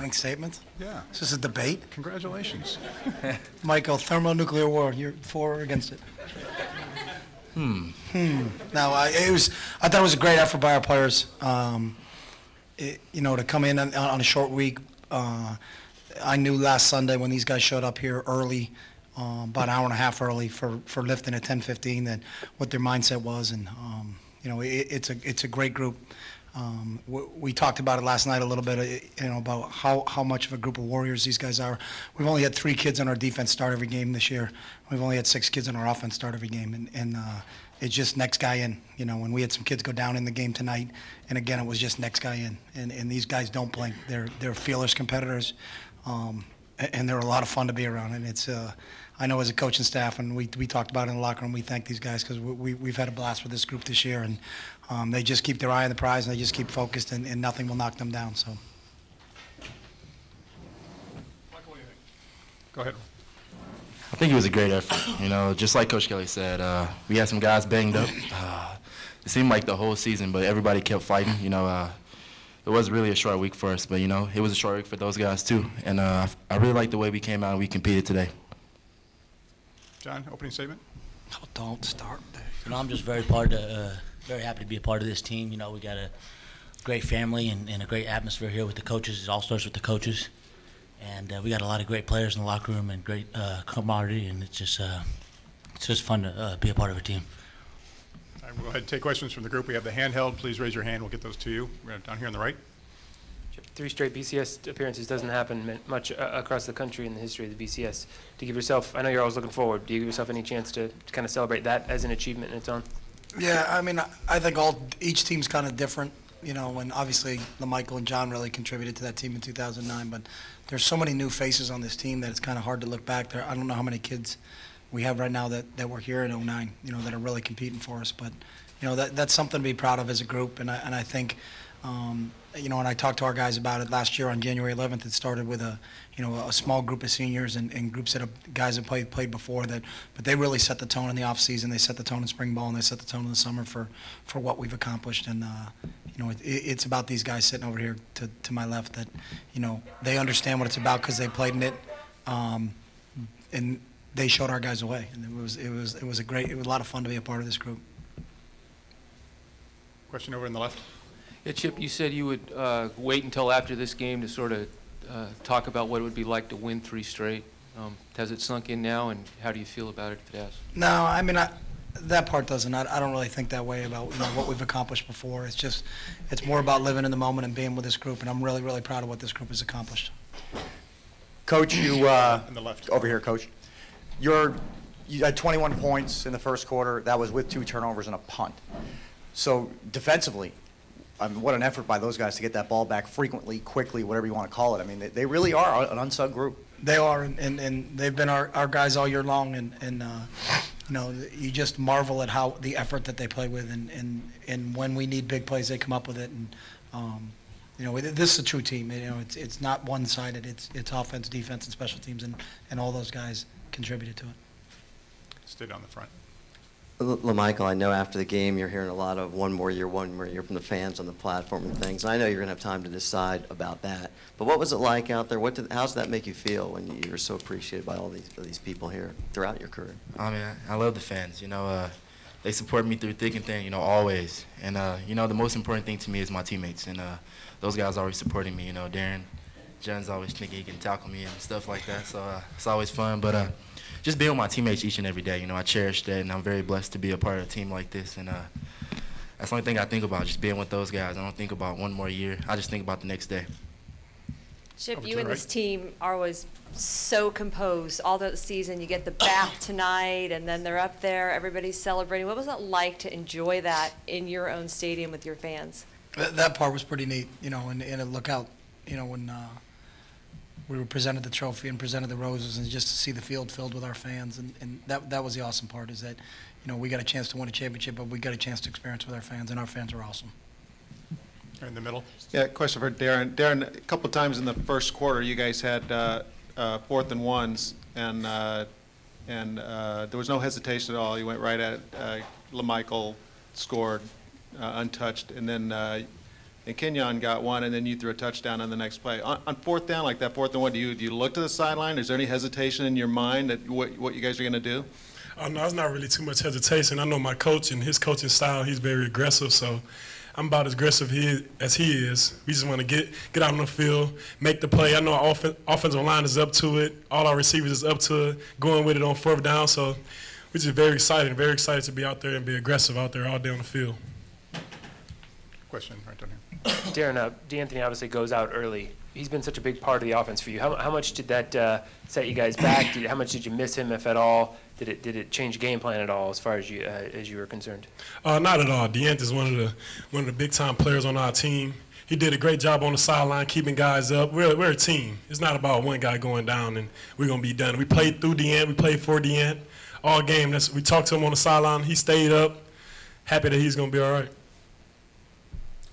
opening statement? Yeah. Is this a debate? Congratulations. Michael, thermonuclear war, you're for or against it? No, I thought it was a great effort by our players. To come in on a short week. I knew last Sunday when these guys showed up here early, about an hour and a half early for lifting at 10:15, that what their mindset was, and it's a great group. We talked about it last night a little bit, about how much of a group of warriors these guys are. We've only had 3 kids on our defense start every game this year. We've only had 6 kids on our offense start every game, and it's just next guy in. When we had some kids go down in the game tonight, and again, it was just next guy in. And these guys don't blink. They're fearless competitors, and they're a lot of fun to be around. And it's I know as a coaching staff, and we talked about it in the locker room, we thank these guys because we've had a blast with this group this year, and they just keep their eye on the prize, and they just keep focused, and nothing will knock them down. So. Michael, what do you think? Go ahead. I think it was a great effort. Just like Coach Kelly said, we had some guys banged up. It seemed like the whole season, but everybody kept fighting. It was really a short week for us, but it was a short week for those guys too. And I really like the way we came out and we competed today. John, opening statement. Oh, don't start there. I'm just very happy to be a part of this team. We got a great family and a great atmosphere here with the coaches. It all starts with the coaches. And we got a lot of great players in the locker room and great camaraderie, and it's just fun to be a part of a team. All right, we'll go ahead and take questions from the group. We have the handheld. Please raise your hand. We'll get those to you. We're down here on the right. 3 straight BCS appearances doesn't happen much across the country in the history of the BCS. Do you give yourself, I know you're always looking forward, do you give yourself any chance to kind of celebrate that as an achievement in its own? Yeah, I think each team's kind of different. And obviously Michael and John really contributed to that team in 2009, but there's so many new faces on this team that it's kind of hard to look back there. I don't know how many kids we have right now that were here in 09, that are really competing for us, but that's something to be proud of as a group, and I think and I talked to our guys about it last year on January 11th. It started with a small group of seniors and groups that guys that played before that, but they really set the tone in the off season. They set the tone in spring ball, and they set the tone in the summer for what we've accomplished. And it's about these guys sitting over here to my left that they understand what it's about because they played in it, and they showed our guys the way. And it was a lot of fun to be a part of this group. Question over in the left. Yeah, Chip, you said you would wait until after this game to sort of talk about what it would be like to win 3 straight. Has it sunk in now, and how do you feel about it if it has? No, that part doesn't. I don't really think that way about what we've accomplished before. It's more about living in the moment and being with this group, and I'm really, really proud of what this group has accomplished. Coach, you on the left. Over here, Coach. You had 21 points in the first quarter. That was with 2 turnovers and a punt. So defensively, what an effort by those guys to get that ball back frequently, quickly, whatever you want to call it. They really are an unsung group. They are, and they've been our guys all year long, and you just marvel at how the effort that they play with, and when we need big plays, they come up with it. And this is a true team. It's not one-sided. It's offense, defense, and special teams, and all those guys contributed to it. Stay down the front. LaMichael, I know after the game you're hearing a lot of one more year from the fans on the platform and things. And I know you're going to have time to decide about that. But what was it like out there? How does that make you feel when you're so appreciated by all these people here throughout your career? I love the fans. They support me through thick and thin, always. And, the most important thing to me is my teammates. And those guys are always supporting me. Darren, John's always thinking he can tackle me and stuff like that. So it's always fun. But just being with my teammates each and every day, I cherish that, and I'm very blessed to be a part of a team like this. And that's the only thing I think about, just being with those guys. I don't think about one more year. I just think about the next day. Chip, you and this team are always so composed all the season. You get the bath tonight, and then they're up there. Everybody's celebrating. What was it like to enjoy that in your own stadium with your fans? That part was pretty neat, and a lookout, when we were presented the trophy and presented the roses, and just to see the field filled with our fans, and that was the awesome part, is that we got a chance to win a championship, but we got a chance to experience with our fans, and our fans are awesome. In the middle. Yeah, question for Darren. Darren, a couple of times in the first quarter, you guys had 4th and 1s, and there was no hesitation at all. You went right at LaMichael, scored untouched, and then and Kenyon got one, and then you threw a touchdown on the next play. On fourth down, like that 4th and 1, do you look to the sideline? Is there any hesitation in your mind that what you guys are going to do? No, it's not really too much hesitation. I know my coach and his coaching style, he's very aggressive, so I'm about as aggressive as he is. We just want to get out on the field, make the play. I know our offensive line is up to it. All our receivers is up to it, going with it on 4th down. So we're just very excited to be out there and be aggressive out there all day on the field. Question right down here. Darren, D'Anthony obviously goes out early. He's been such a big part of the offense for you. How much did that set you guys back? How much did you miss him, if at all? Did it change game plan at all as far as you were concerned? Not at all. D'Anthony's one of the big time players on our team. He did a great job on the sideline, keeping guys up. We're a team. It's not about one guy going down and we're gonna be done. We played through D'Ant. We played for D'Ant all game. We talked to him on the sideline. He stayed up. Happy that he's gonna be all right.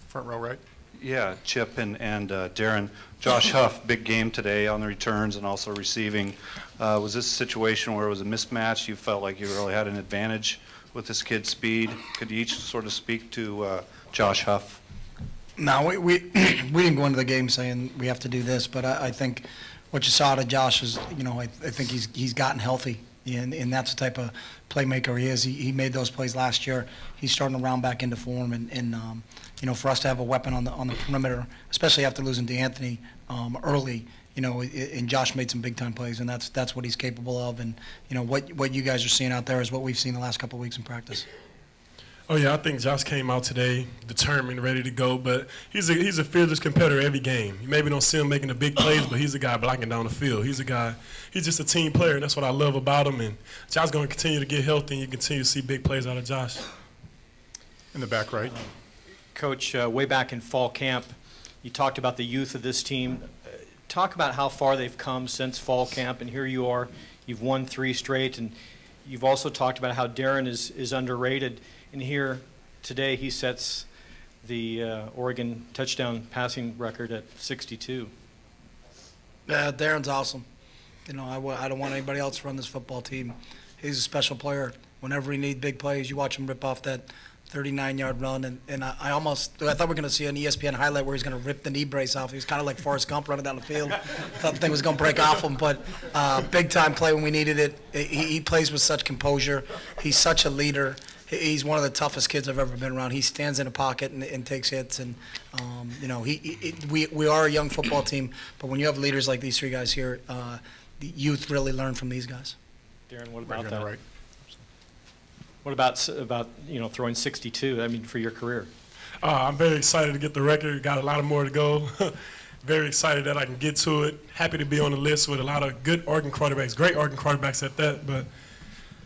Front row right. Yeah, Chip and Darren. Josh Huff, big game today on the returns and also receiving. Was this a situation where it was a mismatch? You felt like you really had an advantage with this kid's speed? Could you each sort of speak to Josh Huff? No, we didn't go into the game saying we have to do this, but I think what you saw out of Josh is, I think he's gotten healthy, and that's the type of playmaker he is. He made those plays last year. He's starting to round back into form, and for us to have a weapon on the perimeter, especially after losing D'Anthony early, and Josh made some big time plays, and that's what he's capable of. And what you guys are seeing out there is what we've seen the last couple of weeks in practice. Oh yeah, I think Josh came out today determined, ready to go. But he's a fearless competitor every game. You maybe don't see him making the big plays, but he's a guy blocking down the field. He's just a team player, and that's what I love about him. And Josh's going to continue to get healthy, and you continue to see big plays out of Josh. In the back right. Coach, way back in fall camp, you talked about the youth of this team. Talk about how far they've come since fall camp, and here you are. You've won 3 straight, and you've also talked about how Darren is underrated. And here today he sets the Oregon touchdown passing record at 62. Yeah, Darren's awesome. I don't want anybody else to run this football team. He's a special player. Whenever he needs big plays, you watch him rip off that 39-yard run, and I thought we were going to see an ESPN highlight where he's going to rip the knee brace off. He was kind of like Forrest Gump running down the field. Thought the thing was going to break off him, but big-time play when we needed it. He plays with such composure. He's such a leader. He's one of the toughest kids I've ever been around. He stands in a pocket and takes hits, and we are a young football team, but when you have leaders like these 3 guys here, the youth really learn from these guys. Darren, what about right that? Right. What about throwing 62? I mean, for your career. I'm very excited to get the record. Got a lot more to go. Very excited that I can get to it. Happy to be on the list with a lot of good Oregon quarterbacks, great Oregon quarterbacks at that. But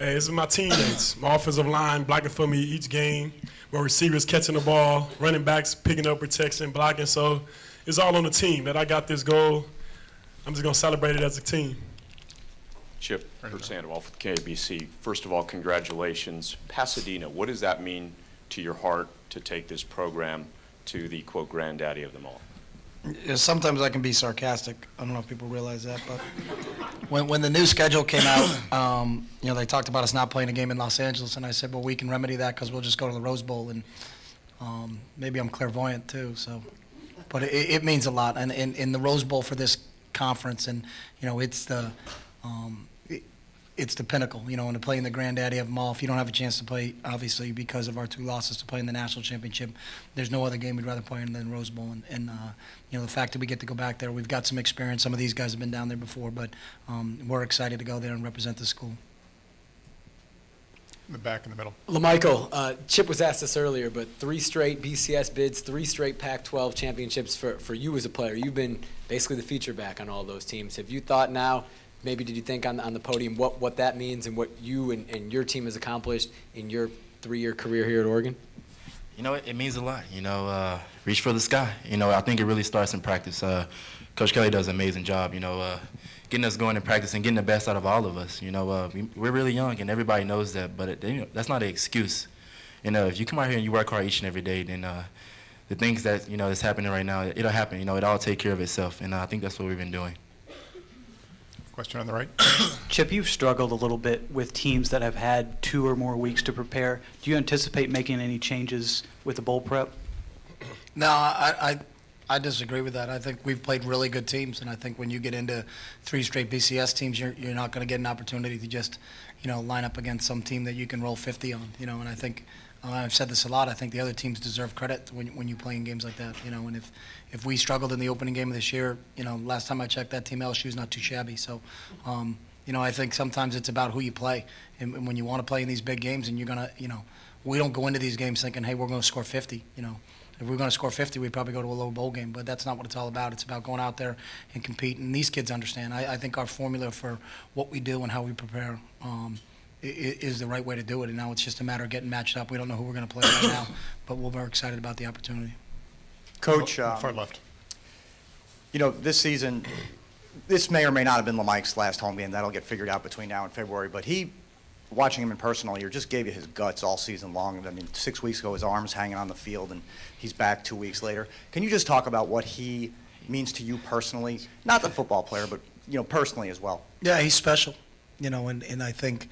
hey, this is my teammates, my offensive line blocking for me each game, my receivers catching the ball, running backs picking up protection, blocking. So it's all on the team that I got this goal. I'm just going to celebrate it as a team. Chip, Kurt Sandoval with KBC. First of all, congratulations. Pasadena, what does that mean to your heart to take this program to the, quote, granddaddy of them all? Yeah, sometimes I can be sarcastic. I don't know if people realize that, but when the new schedule came out, they talked about us not playing a game in Los Angeles, and I said, well, we can remedy that because we'll just go to the Rose Bowl, and maybe I'm clairvoyant too. So, but it means a lot, and in the Rose Bowl for this conference, and it's the pinnacle, and to play in the granddaddy of them all. If you don't have a chance to play, obviously, because of our 2 losses, to play in the national championship, there's no other game we'd rather play in than Rose Bowl. And the fact that we get to go back there, we've got some experience. Some of these guys have been down there before, but we're excited to go there and represent the school. In the back, in the middle. LaMichael, Chip was asked this earlier, but 3 straight BCS bids, 3 straight Pac-12 championships for you as a player. You've been basically the feature back on all those teams. Have you thought now, maybe did you think on the podium what that means and what you and your team has accomplished in your 3-year career here at Oregon? It means a lot. Reach for the sky. I think it really starts in practice. Coach Kelly does an amazing job, getting us going in practice and getting the best out of all of us. We're really young, and everybody knows that, but that's not an excuse. If you come out here and you work hard each and every day, then the things that, that's happening right now, it'll happen. It'll all take care of itself, and I think that's what we've been doing. Question on the right. Chip, you've struggled a little bit with teams that have had 2 or more weeks to prepare. Do you anticipate making any changes with the bowl prep? No, I disagree with that. I think we've played really good teams, and I think when you get into 3 straight BCS teams, you're not going to get an opportunity to just, line up against some team that you can roll 50 on, and I think I've said this a lot. I think the other teams deserve credit when you play in games like that, and if we struggled in the opening game of this year, last time I checked, that team LSU is not too shabby. So, I think sometimes it's about who you play, and when you want to play in these big games, and you're gonna, we don't go into these games thinking, hey, we're going to score 50, If we're going to score 50, we'd probably go to a low bowl game, but that's not what it's all about. It's about going out there and competing. And these kids understand. I think our formula for what we do and how we prepare is the right way to do it. And now it's just a matter of getting matched up. We don't know who we're going to play right now, but we're very excited about the opportunity. Coach, far left. This season, this may or may not have been LeMike's last home game. That'll get figured out between now and February. But watching him in person all year, just gave you his guts all season long. I mean, 6 weeks ago, his arm's hanging on the field, and he's back 2 weeks later. Can you just talk about what he means to you personally? Not the football player, but, personally as well. Yeah, he's special, and I think,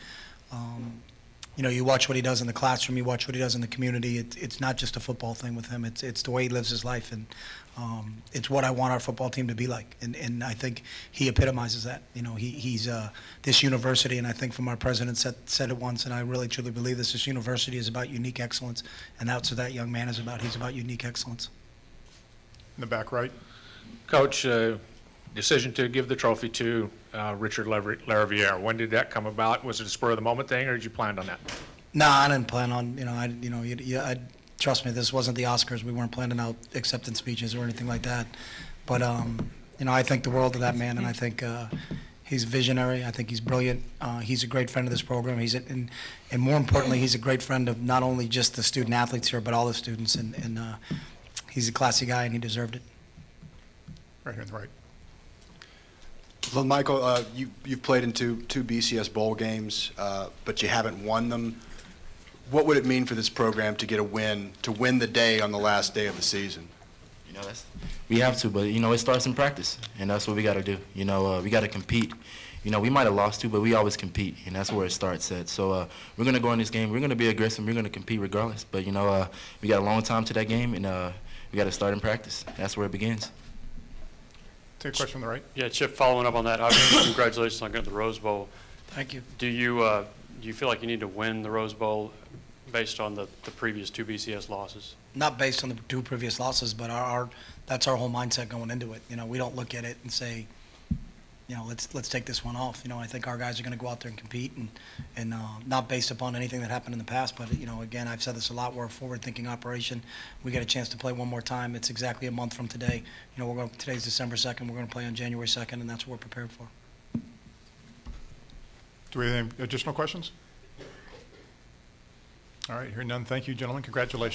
you watch what he does in the classroom, you watch what he does in the community. It's not just a football thing with him. It's the way he lives his life, and it's what I want our football team to be like. And I think he epitomizes that. He's this university, and I think from our president said it once, and I really truly believe this university is about unique excellence, and that's what that young man is about. He's about unique excellence. In the back right. Coach, decision to give the trophy to Richard Lariviere. When did that come about? Was it a spur of the moment thing, or did you plan on that? No, I didn't plan on. Trust me, this wasn't the Oscars. We weren't planning out acceptance speeches or anything like that. But I think the world of that man, and I think he's visionary. I think he's brilliant. He's a great friend of this program. And more importantly, he's a great friend of not only just the student athletes here, but all the students. And he's a classy guy, and he deserved it. Right here on the right. Well, Michael, you've played in two BCS bowl games, but you haven't won them. What would it mean for this program to get a win, to win the day on the last day of the season? We have to, but, it starts in practice, and that's what we got to do. We got to compete. We might have lost to, but we always compete, and that's where it starts at. So we're going to go in this game. We're going to be aggressive. We're going to compete regardless. But, we got a long time to that game, and we got to start in practice. That's where it begins. Take a question on the right. Yeah, Chip, following up on that, obviously, congratulations on getting the Rose Bowl. Thank you. Do you feel like you need to win the Rose Bowl based on the previous 2 BCS losses? Not based on the 2 previous losses, but that's our whole mindset going into it. We don't look at it and say, let's take this one off. I think our guys are going to go out there and compete, and not based upon anything that happened in the past. But again, I've said this a lot. We're a forward-thinking operation. We get a chance to play one more time. It's exactly a month from today. Today's December 2nd. We're going to play on January 2nd, and that's what we're prepared for. Do we have any additional questions? All right, hearing none. Thank you, gentlemen. Congratulations.